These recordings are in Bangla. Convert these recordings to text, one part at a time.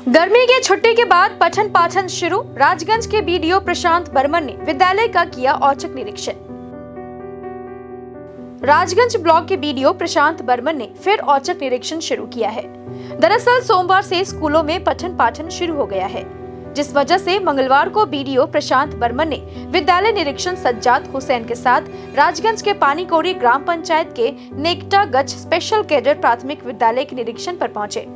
गर्मी की छुट्टी के बाद पठन पाठन शुरू। राजगंज के बीडीओ प्रशांत बर्मन ने विद्यालय का किया औचक निरीक्षण। राजगंज ब्लॉक के बीडीओ प्रशांत बर्मन ने फिर औचक निरीक्षण शुरू किया है। दरअसल सोमवार से स्कूलों में पठन पाठन शुरू हो गया है, जिस वजह से मंगलवार को बीडीओ प्रशांत बर्मन ने विद्यालय निरीक्षण सज्जाद हुसैन के साथ राजगंज के पानीकोरी ग्राम पंचायत के नेकटा गच स्पेशल कैडर प्राथमिक विद्यालय के निरीक्षण पर पहुंचे।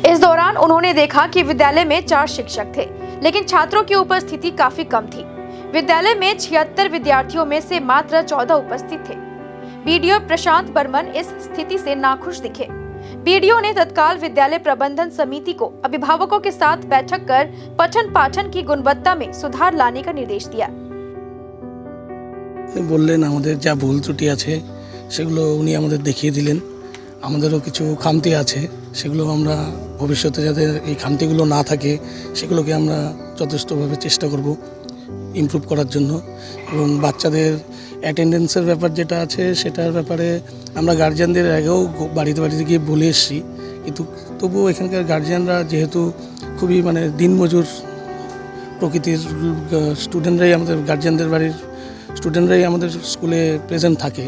इस दौरान उन्होंने देखा कि विद्यालय में 4 शिक्षक थे, लेकिन छात्रों की उपस्थिति काफी कम थी। विद्यालय में 76 विद्यार्थियों में से मात्र 14 उपस्थित थे। बीडीओ प्रशांत बर्मन इस स्थिति से नाखुश दिखे। बीडीओ ने तत्काल विद्यालय प्रबंधन समिति को अभिभावकों के साथ बैठक कर पठन पाठन की गुणवत्ता में सुधार लाने का निर्देश दिया। বললেন আমাদের যা ভুল ত্রুটি আছে সেগুলো উনি আমাদের দেখিয়ে দিলেন। আমাদেরও কিছু খামতি আছে, সেগুলো আমরা ভবিষ্যতে যাতে এই খামতিগুলো না থাকে সেগুলোকে আমরা যথেষ্টভাবে চেষ্টা করব ইমপ্রুভ করার জন্য। এবং বাচ্চাদের অ্যাটেন্ডেন্সের ব্যাপার যেটা আছে সেটার ব্যাপারে আমরা গার্জিয়ানদের আগেও বাড়িতে গিয়ে বলে এসেছি, কিন্তু তবুও এখানকার গার্জিয়ানরা যেহেতু খুবই দিনমজুর প্রকৃতির স্টুডেন্টরাই আমাদের গার্জিয়ানদের বাড়ির স্টুডেন্টরাই আমাদের স্কুলে প্রেজেন্ট থাকে,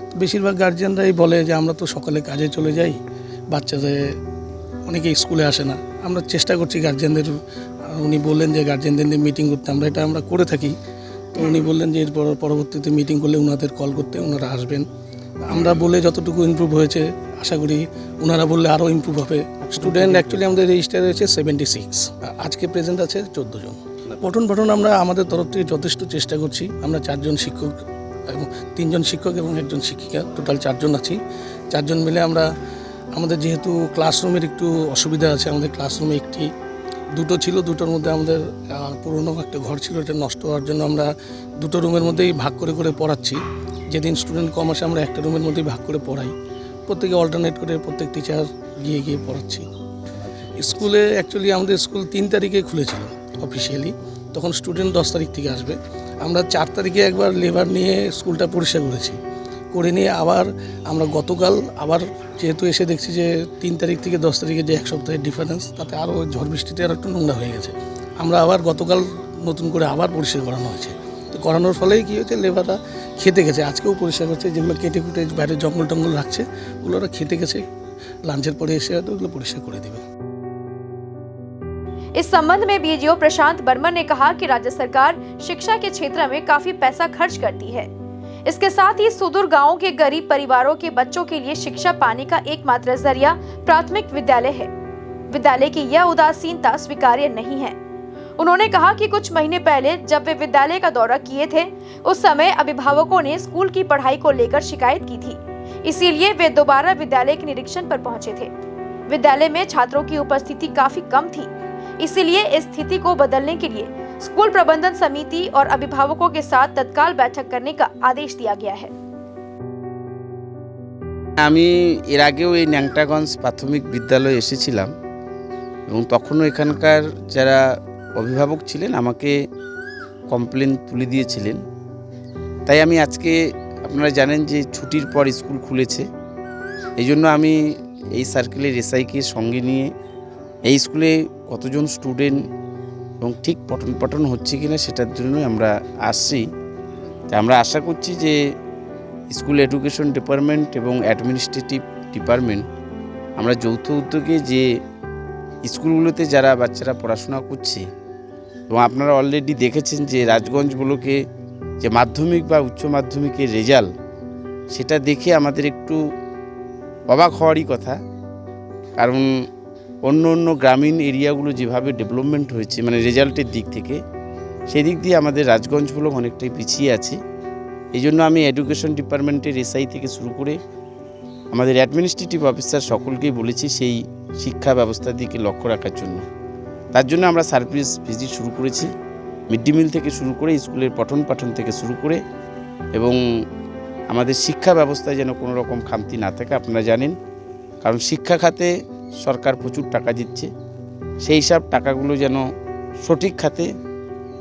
তো বেশিরভাগ গার্জিয়ানরাই বলে যে আমরা তো সকালে কাজে চলে যাই, বাচ্চাদের অনেকেই স্কুলে আসে না। আমরা চেষ্টা করছি গার্জিয়ানদের, উনি বললেন যে গার্জিয়ানদের নিয়ে মিটিং করতে, আমরা করে থাকি। তো উনি বললেন যে এরপর পরবর্তীতে মিটিং করলে ওনাদের কল করতে, ওনারা আসবেন। আমরা বলে যতটুকু ইমপ্রুভ হয়েছে আশা করি ওনারা বললে আরও ইমপ্রুভ হবে। স্টুডেন্ট অ্যাকচুয়ালি আমাদের রেজিস্টার হয়েছে 76, আজকে প্রেজেন্ট আছে 14 জন। পঠন পাঠন আমরা আমাদের তরফ থেকে যথেষ্ট চেষ্টা করছি। আমরা 4 জন শিক্ষক এবং 3 জন শিক্ষক এবং 1 জন শিক্ষিকা, টোটাল 4 জন আছি। 4 জন মিলে আমাদের যেহেতু ক্লাসরুমের একটু অসুবিধা আছে, আমাদের ক্লাসরুমে দুটো ছিল, দুটোর মধ্যে আমাদের পুরনো একটা ঘর ছিল, এটা নষ্ট হওয়ার জন্য আমরা 2টো রুমের মধ্যেই ভাগ করে পড়াচ্ছি। যেদিন স্টুডেন্ট কম আসে আমরা একটা রুমের মধ্যেই ভাগ করে পড়াই, প্রত্যেকে অল্টারনেট করে প্রত্যেক টিচার গিয়ে পড়াচ্ছি। স্কুলে অ্যাকচুয়ালি আমাদের স্কুল 3 তারিখে খুলেছিল অফিসিয়ালি, তখন স্টুডেন্ট 10 তারিখ থেকে আসবে। আমরা 4 তারিখে একবার লেবার নিয়ে স্কুলটা পরিষ্কার করে নিয়ে আবার আমরা গতকাল আবার যেহেতু এসে দেখছি যে 3 তারিখ থেকে 10 তারিখে যে 1 সপ্তাহের ডিফারেন্স, তাতে আরও ঝড় বৃষ্টিতে আরও একটু নোংরা হয়ে গেছে। আমরা আবার গতকাল নতুন করে আবার পরিষ্কার করানো হয়েছে। তো করানোর ফলেই কী হয়েছে, লেবাররা খেতে গেছে, আজকেও পরিষ্কার করছে, যেগুলো কেটে বাইরে জঙ্গল টঙ্গল রাখছে ওগুলো ওরা খেতে গেছে, লাঞ্চের পরে এসে হয়তো ওগুলো পরিষ্কার করে দেবে। इस संबंध में बीडीओ प्रशांत बर्मन ने कहा कि राज्य सरकार शिक्षा के क्षेत्र में काफी पैसा खर्च करती है। इसके साथ ही सुदूर गांवों के गरीब परिवारों के बच्चों के लिए शिक्षा पाने का एकमात्र जरिया प्राथमिक विद्यालय है। विद्यालय की यह उदासीनता स्वीकार्य नहीं है। उन्होंने कहा कि कुछ महीने पहले जब वे विद्यालय का दौरा किए थे, उस समय अभिभावकों ने स्कूल की पढ़ाई को लेकर शिकायत की थी, इसीलिए वे दोबारा विद्यालय के निरीक्षण पर पहुंचे थे। विद्यालय में छात्रों की उपस्थिति काफी कम थी, इसीलिए इस स्थिति को बदलने के लिए स्कूल प्रबंधन समिति और अभिभावकों के साथ तत्काल बैठक करने का आदेश दिया गया है। আমি এর আগেও এই ন্যাংটাগঞ্জ প্রাথমিক বিদ্যালয়ে এসেছিলাম এবং তখনও এখানকার যারা অভিভাবক ছিলেন আমাকে কমপ্লেন তুলে দিয়েছিলেন। তাই আমি আজকে, আপনারা জানেন যে ছুটির পর স্কুল খুলেছে, এই জন্য আমি এই সার্কেলের এসআইকে সঙ্গে নিয়ে এই স্কুলে কতজন স্টুডেন্ট এবং ঠিক পঠন পাঠন হচ্ছে কিনা সেটার জন্য আমরা আসছি। তাই আমরা আশা করছি যে স্কুল এডুকেশন ডিপার্টমেন্ট এবং অ্যাডমিনিস্ট্রেটিভ ডিপার্টমেন্ট আমরা যৌথ উদ্যোগে যে স্কুলগুলোতে যারা বাচ্চারা পড়াশোনা করছে, এবং আপনারা অলরেডি দেখেছেন যে রাজগঞ্জ ব্লকে যে মাধ্যমিক বা উচ্চ মাধ্যমিকের রেজাল্ট, সেটা দেখে আমাদের একটু অবাক হওয়ারই কথা। কারণ অন্য গ্রামীণ এরিয়াগুলো যেভাবে ডেভেলপমেন্ট হয়েছে রেজাল্টের দিক থেকে, সেই দিক দিয়ে আমাদের রাজগঞ্জ ব্লক অনেকটাই পিছিয়ে আছে। এই জন্য আমি এডুকেশন ডিপার্টমেন্টের এসআই থেকে শুরু করে আমাদের অ্যাডমিনিস্ট্রেটিভ অফিসার সকলকেই বলেছি সেই শিক্ষা ব্যবস্থার দিকে লক্ষ্য রাখার জন্য। তার জন্য আমরা সার্ভিস ভিজিট শুরু করেছি, মিড ডে মিল থেকে শুরু করে স্কুলের পঠন পাঠন থেকে শুরু করে, এবং আমাদের শিক্ষা ব্যবস্থায় যেন কোনো রকম খামতি না থাকে। আপনারা জানেন, কারণ শিক্ষা খাতে সরকার প্রচুর টাকা দিচ্ছে, সেই সব টাকাগুলো যেন সঠিক খাতে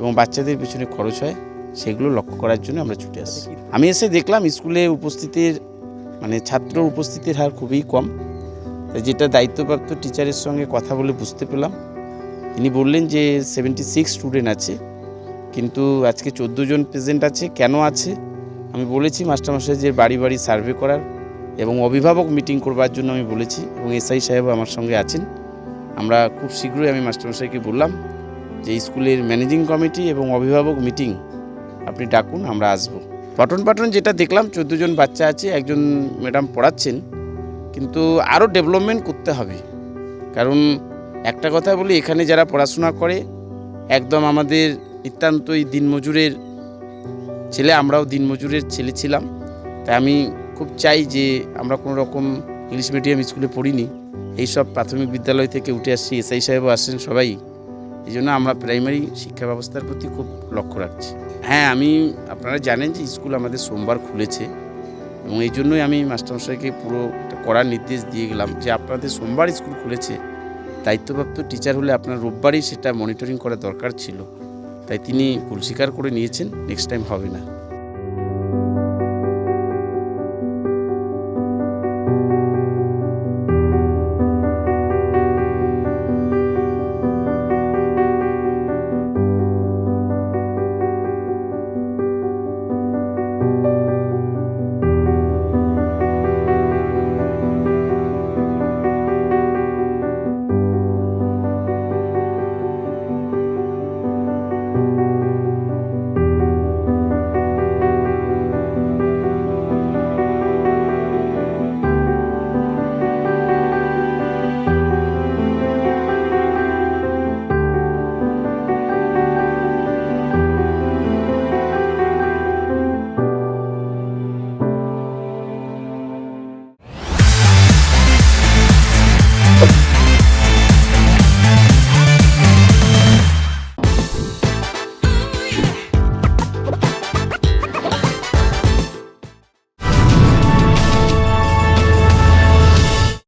এবং বাচ্চাদের পিছনে খরচ হয়, সেগুলো লক্ষ্য করার জন্য আমরা ছুটে আসছি। আমি এসে দেখলাম স্কুলে উপস্থিতির ছাত্র উপস্থিতির হার খুবই কম, যেটা দায়িত্বপ্রাপ্ত টিচারের সঙ্গে কথা বলে বুঝতে পেলাম তিনি বললেন যে 76 স্টুডেন্ট আছে, কিন্তু আজকে 14 জন প্রেজেন্ট আছে। কেন আছে আমি বলেছি মাস্টারমশাই যে বাড়ি বাড়ি সার্ভে করার এবং অভিভাবক মিটিং করবার জন্য আমি বলেছি, এবং এসআই সাহেব আমার সঙ্গে আছেন। আমরা খুব শীঘ্রই আমি মাস্টারমশাইকে বললাম যে স্কুলের ম্যানেজিং কমিটি এবং অভিভাবক মিটিং আপনি ডাকুন, আমরা আসব। পঠন পাঠন যেটা দেখলাম 14 জন বাচ্চা আছে, একজন ম্যাডাম পড়াচ্ছেন, কিন্তু আরও ডেভেলপমেন্ট করতে হবে। কারণ একটা কথা বলি, এখানে যারা পড়াশোনা করে একদম আমাদের নিতান্তই দিনমজুরের ছেলে, আমরাও দিনমজুরের ছেলে ছিলাম। তাই আমি খুব চাই যে আমরা কোনো রকম ইংলিশ মিডিয়াম স্কুলে পড়িনি, এইসব প্রাথমিক বিদ্যালয় থেকে উঠে আসছি, এসআই সাহেবও আসছেন সবাই। এই জন্য আমরা প্রাইমারি শিক্ষা ব্যবস্থার প্রতি খুব লক্ষ্য রাখছি। হ্যাঁ, আপনারা জানেন যে স্কুল আমাদের সোমবার খুলেছে, এবং এই জন্যই আমি মাস্টারমশাইকে পুরো করার নির্দেশ দিয়ে গেলাম যে আপনাদের সোমবার স্কুল খুলেছে, দায়িত্বপ্রাপ্ত টিচার হলে আপনার রোববারই সেটা মনিটরিং করা দরকার ছিল। তাই তিনি ভুল স্বীকার করে নিয়েছেন, নেক্সট টাইম হবে না।